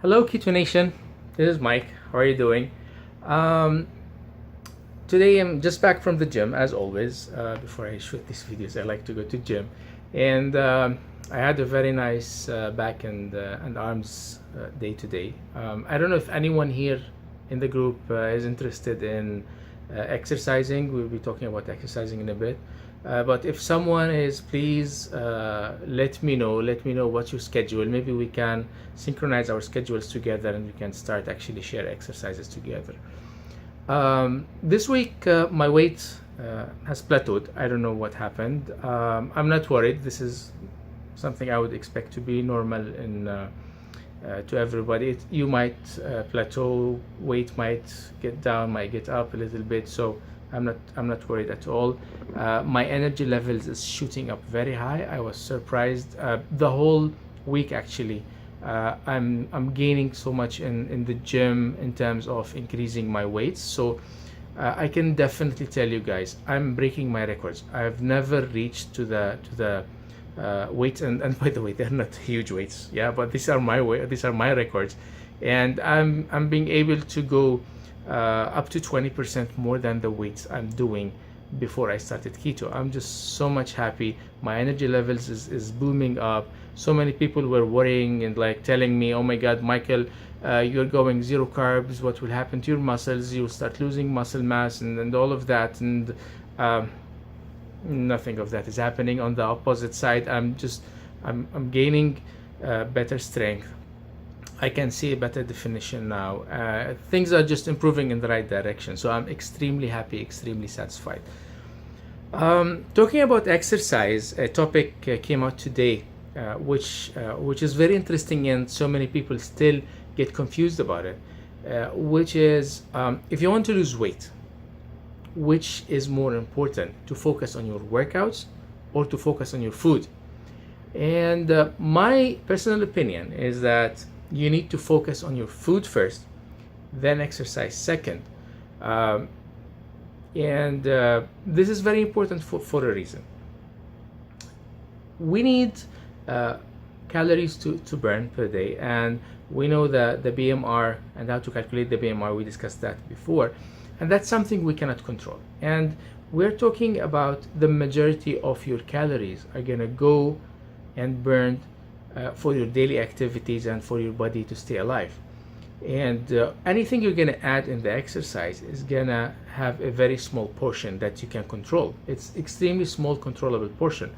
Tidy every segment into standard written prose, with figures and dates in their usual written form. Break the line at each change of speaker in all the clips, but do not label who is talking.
Hello, Keto Nation. This is Mike. How are you doing? Um, Today I'm just back from the gym, as always. Before I shoot these videos, I like to go to gym, and I had a very nice back and arms day today. I don't know if anyone here in the group is interested in exercising. We'll be talking about exercising in a bit. But if someone is, please let me know. Let me know what's your schedule. Maybe we can synchronize our schedules together and we can start actually share exercises together. This week, my weight has plateaued. I don't know what happened. I'm not worried. This is something I would expect to be normal in to everybody. You might plateau, weight might get down, might get up a little bit. So I'm not worried at all. My energy levels is shooting up very high. I was surprised the whole week actually. I'm gaining so much in the gym in terms of increasing my weights. So I can definitely tell you guys, I'm breaking my records. I've never reached to the weights, and by the way, they're not huge weights, yeah, but these are my records, and I'm being able to go up to 20% more than the weights I'm doing before I started keto. I'm just so much happy. My energy levels is booming up. So many people were worrying and like telling me, oh my God, Michael, you're going zero carbs. What will happen to your muscles? You'll start losing muscle mass and all of that. And um, nothing of that is happening. On the opposite side, I'm gaining better strength. I can see a better definition now. Things are just improving in the right direction. So I'm extremely happy, extremely satisfied. Talking about exercise, a topic came out today, which is very interesting, and so many people still get confused about it. Which is, if you want to lose weight, which is more important, to focus on your workouts or to focus on your food? And my personal opinion is that you need to focus on your food first, then exercise second. Um, and This is very important for a reason. We need uh, calories to burn per day, and we know the BMR and how to calculate the BMR. We discussed that before, and that's something we cannot control. And we're talking about the majority of your calories are gonna go and burned for your daily activities and for your body to stay alive. And anything you're gonna add in the exercise is gonna have a very small portion that you can control. It's extremely small controllable portion.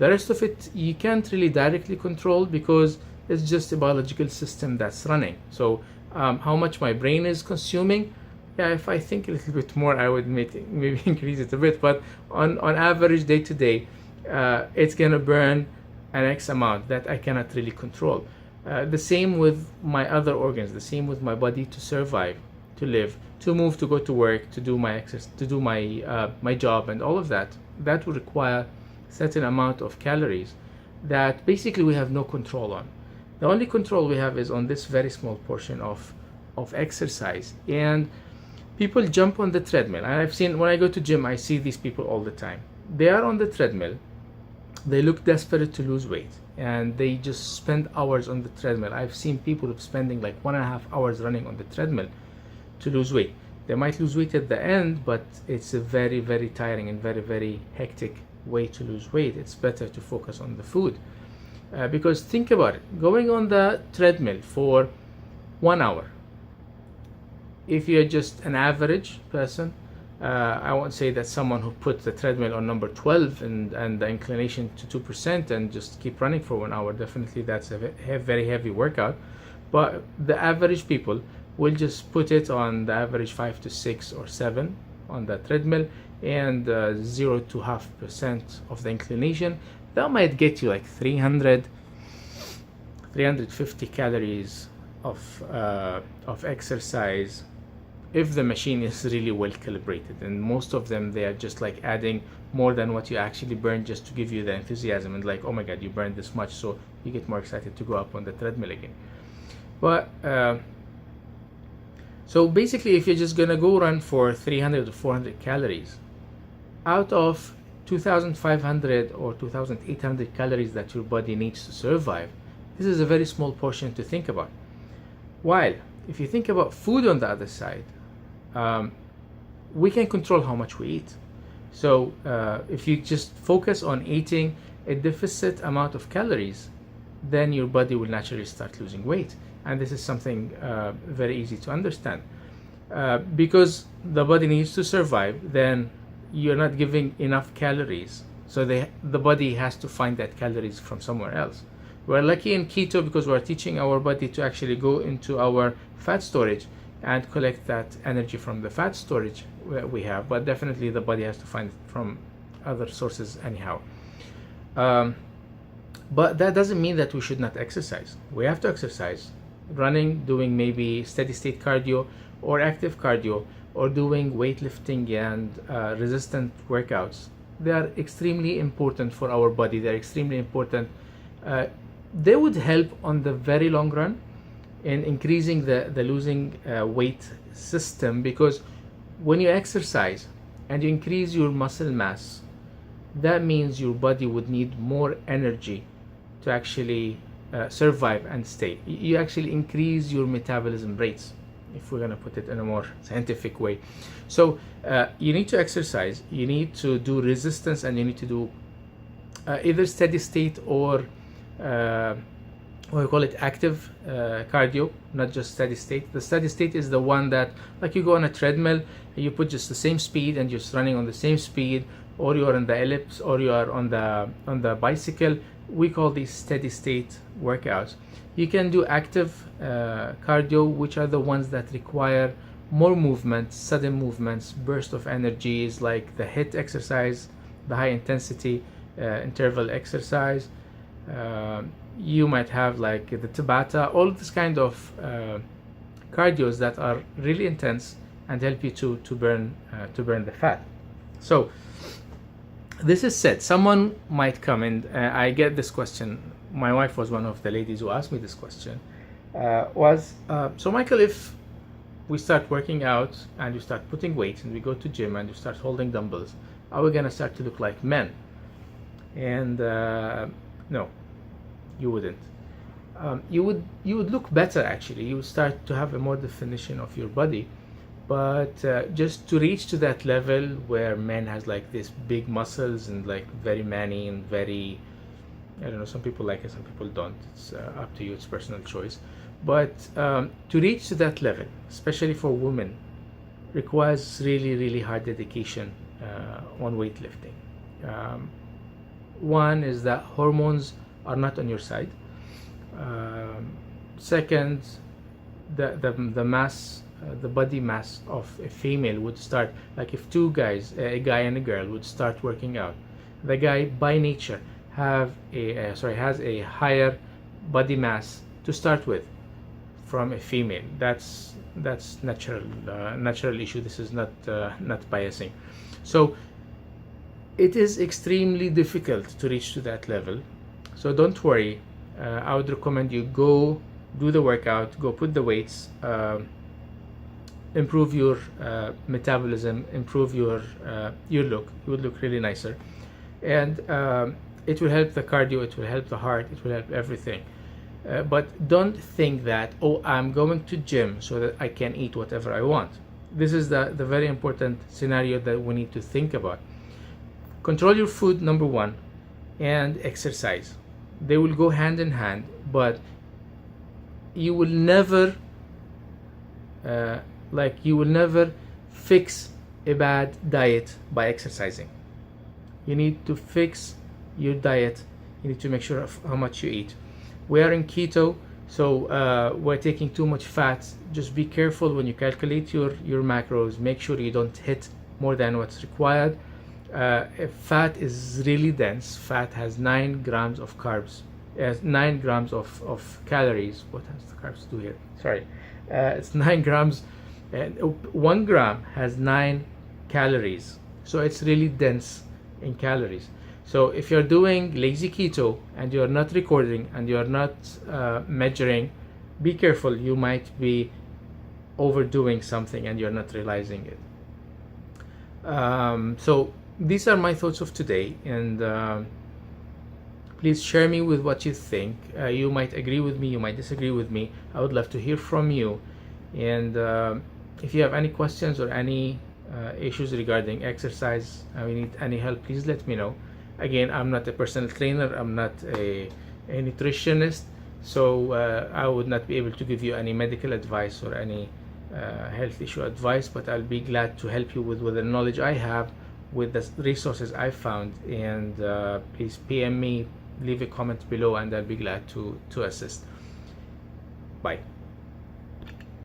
The rest of it you can't really directly control because it's just a biological system that's running. So how much my brain is consuming, yeah, if I think a little bit more, I would maybe increase it a bit. But on average, day to day, it's gonna burn an X amount that I cannot really control. The same with my other organs, the same with my body to survive, to live, to move, to go to work, to do my exercise, to do my job, and all of that. That would require certain amount of calories that basically we have no control on. The only control we have is on this very small portion of exercise. And people jump on the treadmill. And I've seen, when I go to gym, I see these people all the time. They are on the treadmill, they look desperate to lose weight, and they just spend hours on the treadmill. I've seen people spending like 1.5 hours running on the treadmill to lose weight. They might lose weight at the end, but it's a very, very tiring and very, very hectic way to lose weight. It's better to focus on the food. Because think about it, going on the treadmill for 1 hour, if you're just an average person, I won't say that someone who put the treadmill on number 12 and the inclination to 2% and just keep running for 1 hour, definitely that's a very heavy workout. But the average people will just put it on the average 5 to 6 or 7 on the treadmill, and 0 to half percent of the inclination. That might get you like 350 calories of exercise if the machine is really well calibrated. And most of them, they are just like adding more than what you actually burn just to give you the enthusiasm and like, oh my God, you burned this much, so you get more excited to go up on the treadmill again. But so basically, if you're just gonna go run for 300 to 400 calories out of 2500 or 2800 calories that your body needs to survive, this is a very small portion to think about. While if you think about food on the other side, um, we can control how much we eat. So if you just focus on eating a deficit amount of calories, then your body will naturally start losing weight. And this is something very easy to understand. Because the body needs to survive, then you're not giving enough calories. So the body has to find that calories from somewhere else. We're lucky in keto because we're teaching our body to actually go into our fat storage and collect that energy from the fat storage we have. But definitely the body has to find it from other sources anyhow. But that doesn't mean that we should not exercise. We have to exercise. Running, doing maybe steady state cardio or active cardio, or doing weightlifting and resistant workouts. They are extremely important for our body. They're extremely important. They would help on the very long run in increasing the losing weight system, because when you exercise and you increase your muscle mass, that means your body would need more energy to actually survive and stay. You actually increase your metabolism rates, if we're going to put it in a more scientific way. So you need to exercise, you need to do resistance, and you need to do either steady state or what we call it active cardio, not just steady state. The steady state is the one that, like, you go on a treadmill, you put just the same speed and you're just running on the same speed, or you are on the ellipse, or you are on the bicycle. We call these steady state workouts. You can do active cardio, which are the ones that require more movement, sudden movements, burst of energies, like the HIIT exercise, the high intensity interval exercise. You might have like the Tabata, all this kind of cardios that are really intense and help you to burn the fat. So this is said. Someone might come, and I get this question. My wife was one of the ladies who asked me this question. So Michael, if we start working out and you start putting weights and we go to gym and you start holding dumbbells, are we gonna start to look like men? And no, you wouldn't. You would look better, actually. You would start to have a more definition of your body. But just to reach to that level where men has like this big muscles and like very manly and very, I don't know, some people like it, some people don't. It's up to you, it's personal choice. But to reach to that level, especially for women, requires really, really hard dedication on weightlifting. One is that hormones are not on your side. Second, the mass, the body mass of a female would start, like if two guys, a guy and a girl, would start working out, the guy by nature has a higher body mass to start with from a female. That's natural issue. This is not biasing. So it is extremely difficult to reach to that level. So don't worry. I would recommend you go do the workout, go put the weights, improve your metabolism, improve your look. You would look really nicer, and it will help the cardio, it will help the heart, it will help everything. But don't think that, oh, I'm going to gym so that I can eat whatever I want. This is the very important scenario that we need to think about. Control your food, number one, and exercise. They will go hand in hand, but you will never fix a bad diet by exercising. You need to fix your diet. You need to make sure of how much you eat. We are in keto, so we're taking too much fat. Just be careful when you calculate your macros. Make sure you don't hit more than what's required. Fat is really dense. Fat has 9 grams of carbs, 9 grams of calories. What has the carbs do here? Sorry, it's 9 grams, and 1 gram has 9 calories. So it's really dense in calories. So if you're doing lazy keto and you're not recording and you're not measuring, be careful. You might be overdoing something and you're not realizing it. So these are my thoughts of today, and Please share me with what you think. You might agree with me, you might disagree with me. I would love to hear from you. And if you have any questions or any issues regarding exercise, I need any help, please let me know. Again, I'm not a personal trainer, I'm not a nutritionist, so I would not be able to give you any medical advice or any health issue advice, but I'll be glad to help you with the knowledge I have, with the resources I found. And please PM me, leave a comment below, and I'll be glad to assist. Bye.